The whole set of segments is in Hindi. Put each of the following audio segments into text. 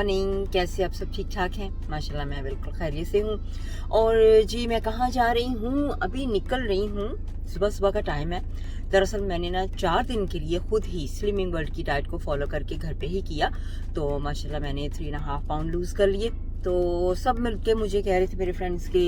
मॉर्निंग, कैसे आप सब ठीक ठाक हैं? माशाल्लाह मैं बिल्कुल खैरियत से हूँ। और जी मैं कहाँ जा रही हूँ? अभी निकल रही हूँ, सुबह सुबह का टाइम है। दरअसल मैंने ना 4 दिन के लिए खुद ही स्लिमिंग वर्ल्ड की डाइट को फॉलो करके घर पे ही किया। तो माशाल्लाह मैंने 3.5 पाउंड लूज़ कर लिए। तो सब मिलके मुझे कह रहे थे मेरे फ्रेंड्स के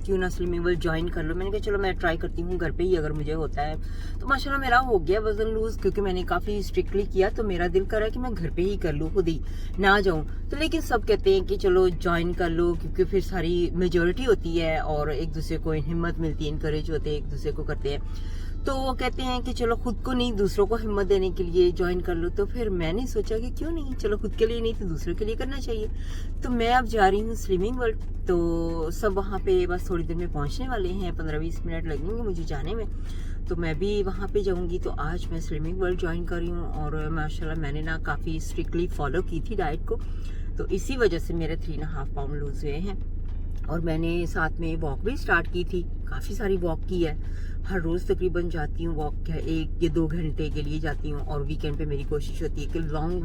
क्यों ना स्लिमिंग वर्ल्ड ज्वाइन कर लो। मैंने कहा चलो मैं ट्राई करती हूँ घर पे ही, अगर मुझे होता है तो माशाल्लाह मेरा हो गया वजन लूज, क्योंकि मैंने काफ़ी स्ट्रिक्टली किया। तो मेरा दिल कर रहा है कि मैं घर पे ही कर लूँ, खुद ही ना जाऊँ। तो लेकिन सब कहते हैं कि चलो ज्वाइन कर लो, क्योंकि फिर सारी मेजोरिटी होती है और एक दूसरे को हिम्मत मिलती है, इनकरेज होते हैं, एक दूसरे को करते हैं। तो वो कहते हैं कि चलो खुद को नहीं दूसरों को हिम्मत देने के लिए ज्वाइन कर लो। तो फिर मैंने सोचा कि क्यों नहीं, चलो खुद के लिए नहीं तो दूसरों के लिए करना चाहिए। तो मैं अब जा रही हूँ स्लिमिंग वर्ल्ड। तो सब वहाँ पे बस थोड़ी देर में पहुँचने वाले हैं, 15-20 मिनट लगेंगे मुझे जाने में। तो मैं भी वहाँ पे जाऊँगी। तो आज मैं स्लिमिंग वर्ल्ड ज्वाइन कर रही हूँ और माशाल्लाह मैंने ना काफ़ी स्ट्रिक्टली फॉलो की थी डाइट को। तो इसी वजह से मेरे 3.5 पाउंड लूज हुए हैं। और मैंने साथ में वॉक भी स्टार्ट की थी, काफ़ी सारी वॉक की है। हर रोज़ तकरीबन जाती हूँ वॉक, 1 या 2 घंटे के लिए जाती हूँ। और वीकेंड पे मेरी कोशिश होती है कि लॉन्ग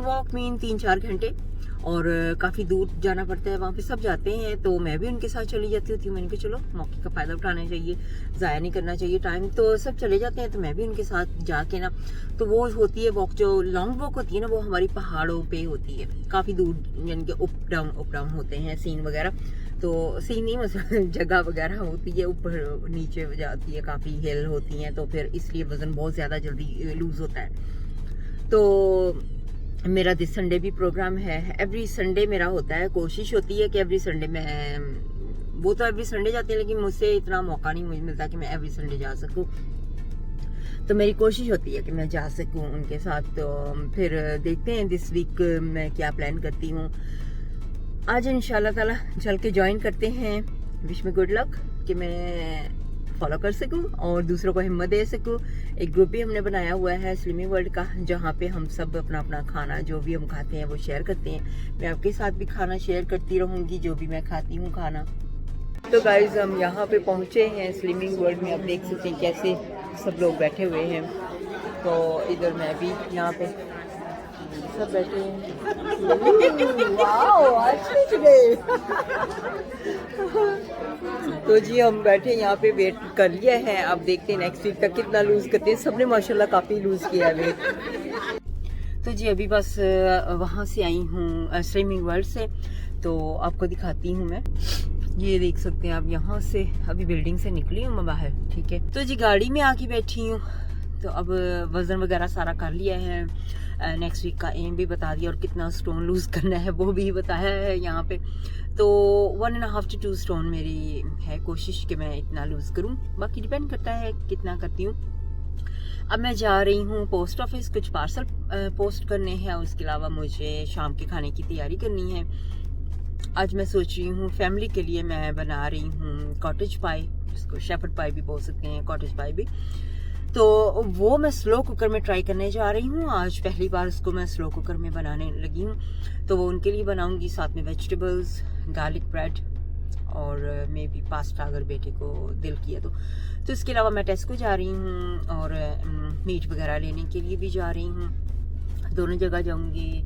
वॉक मीन 3-4 घंटे। और काफ़ी दूर जाना पड़ता है, वहाँ पे सब जाते हैं तो मैं भी उनके साथ चली जाती होती हूँ। मैंने कहा चलो मौके का फ़ायदा उठाना चाहिए, ज़ाया नहीं करना चाहिए टाइम। तो सब चले जाते हैं तो मैं भी उनके साथ जाके ना, तो वो होती है वॉक, जो लॉन्ग वॉक होती है ना वो हमारी पहाड़ों पे होती है, काफ़ी दूर, यानी कि अप डाउन होते हैं सीन वगैरह। तो सीन नहीं मतलब जगह वगैरह होती है, ऊपर नीचे जाती है, काफ़ी हिल होती हैं, तो फिर इसलिए वज़न बहुत ज़्यादा जल्दी लूज़ होता है। तो मेरा दिस संडे भी प्रोग्राम है, एवरी संडे मेरा होता है, कोशिश होती है कि एवरी संडे मैं, वो तो एवरी संडे जाती है लेकिन मुझसे इतना मौका नहीं मुझे मिलता कि मैं एवरी संडे जा सकूं। तो मेरी कोशिश होती है कि मैं जा सकूं उनके साथ। तो फिर देखते हैं दिस वीक मैं क्या प्लान करती हूँ। आज इंशाल्लाह ताला चल के ज्वाइन करते हैं। विश मी गुड लक कि मैं फॉलो कर सकूं और दूसरों को हिम्मत दे सकूं। एक ग्रुप भी हमने बनाया हुआ है स्लिमिंग वर्ल्ड का, जहां पे हम सब अपना अपना खाना जो भी हम खाते हैं वो शेयर करते हैं। मैं आपके साथ भी खाना शेयर करती रहूंगी, जो भी मैं खाती हूँ खाना। तो गाइज हम यहाँ पे पहुँचे हैं स्लिमिंग वर्ल्ड में। आप देख सकते हैं कैसे सब लोग बैठे हुए हैं। तो इधर मैं भी यहाँ पे सब बैठे हैं। वाओ, आज गए। तो जी हम बैठे यहाँ पे, वेट कर लिया है। अब देखते हैं नेक्स्ट वीक तक कितना लूज करते हैं। सबने माशाल्लाह काफ़ी लूज किया है वेट। तो जी अभी बस वहाँ से आई हूँ स्लिमिंग वर्ल्ड से, तो आपको दिखाती हूँ मैं। ये देख सकते हैं आप, यहाँ से अभी बिल्डिंग से निकली हूँ मैं बाहर, ठीक है। तो जी गाड़ी में आके बैठी हूँ। तो अब वज़न वगैरह सारा कर लिया है, नेक्स्ट वीक का एम भी बता दिया और कितना स्टोन लूज़ करना है वो भी बताया है यहाँ पे। तो 1.5 to 2 स्टोन मेरी है कोशिश कि मैं इतना लूज़ करूँ, बाकी डिपेंड करता है कितना करती हूँ। अब मैं जा रही हूँ पोस्ट ऑफिस, कुछ पार्सल पोस्ट करने हैं, उसके अलावा मुझे शाम के खाने की तैयारी करनी है। आज मैं सोच रही हूँ फैमिली के लिए मैं बना रही हूँ कॉटेज पाई, जिसको शेफर्ड पाई भी बोल सकते हैं, कॉटेज पाई भी। तो वो मैं स्लो कुकर में ट्राई करने जा रही हूँ। आज पहली बार इसको मैं स्लो कुकर में बनाने लगी हूँ। तो वो उनके लिए बनाऊँगी, साथ में वेजिटेबल्स, गार्लिक ब्रेड और मे बी पास्ता अगर बेटे को दिल किया तो इसके अलावा मैं टेस्को जा रही हूँ और मीट वगैरह लेने के लिए भी जा रही हूँ। दोनों जगह जाऊँगी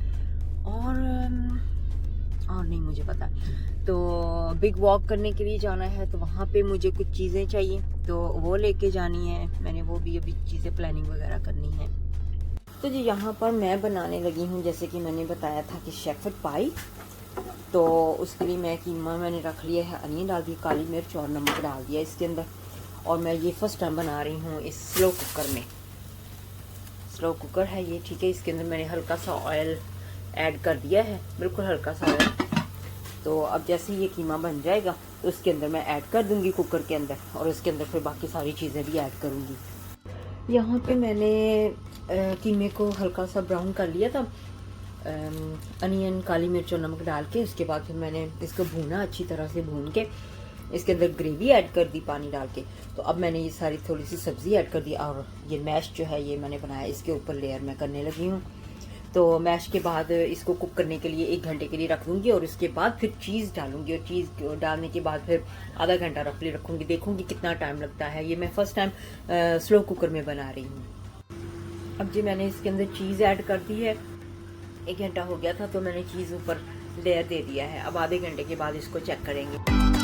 और नहीं मुझे पता। तो बिग वॉक करने के लिए जाना है, तो वहाँ पे मुझे कुछ चीज़ें चाहिए तो वो लेके जानी है। मैंने वो भी अभी चीज़ें प्लानिंग वगैरह करनी है। तो जी यहाँ पर मैं बनाने लगी हूँ, जैसे कि मैंने बताया था कि शेफर्ड पाई। तो उसके लिए मैं कीमा मैंने रख लिया है, अनियन डाल दी, काली मिर्च और नमक डाल दिया इसके अंदर। और मैं ये फर्स्ट टाइम बना रही हूँ इस स्लो कुकर में। स्लो कुकर है ये, ठीक है। इसके अंदर मैंने हल्का सा ऑयल ऐड कर दिया है, बिल्कुल हल्का सा ऑयल। तो अब जैसे ये कीमा बन जाएगा तो उसके अंदर मैं ऐड कर दूंगी कुकर के अंदर, और उसके अंदर फिर बाकी सारी चीज़ें भी ऐड करूंगी। यहाँ पे मैंने कीमे को हल्का सा ब्राउन कर लिया था, अनियन, काली मिर्च और नमक डाल के। उसके बाद फिर मैंने इसको भूना, अच्छी तरह से भून के इसके अंदर ग्रेवी ऐड कर दी पानी डाल के। तो अब मैंने ये सारी थोड़ी सी सब्ज़ी ऐड कर दी और ये मैश जो है ये मैंने बनाया, इसके ऊपर लेयर मैं करने लगी हूँ। तो मैश के बाद इसको कुक करने के लिए 1 घंटे के लिए रख दूंगी और उसके बाद फिर चीज़ डालूंगी, और चीज़ डालने के बाद फिर आधा घंटा रफली रखूंगी, देखूंगी कितना टाइम लगता है। ये मैं फर्स्ट टाइम स्लो कुकर में बना रही हूँ। अब जी मैंने इसके अंदर चीज़ ऐड कर दी है 1 घंटा हो गया था तो मैंने चीज़ ऊपर लेयर दे दिया है। अब आधे घंटे के बाद इसको चेक करेंगे।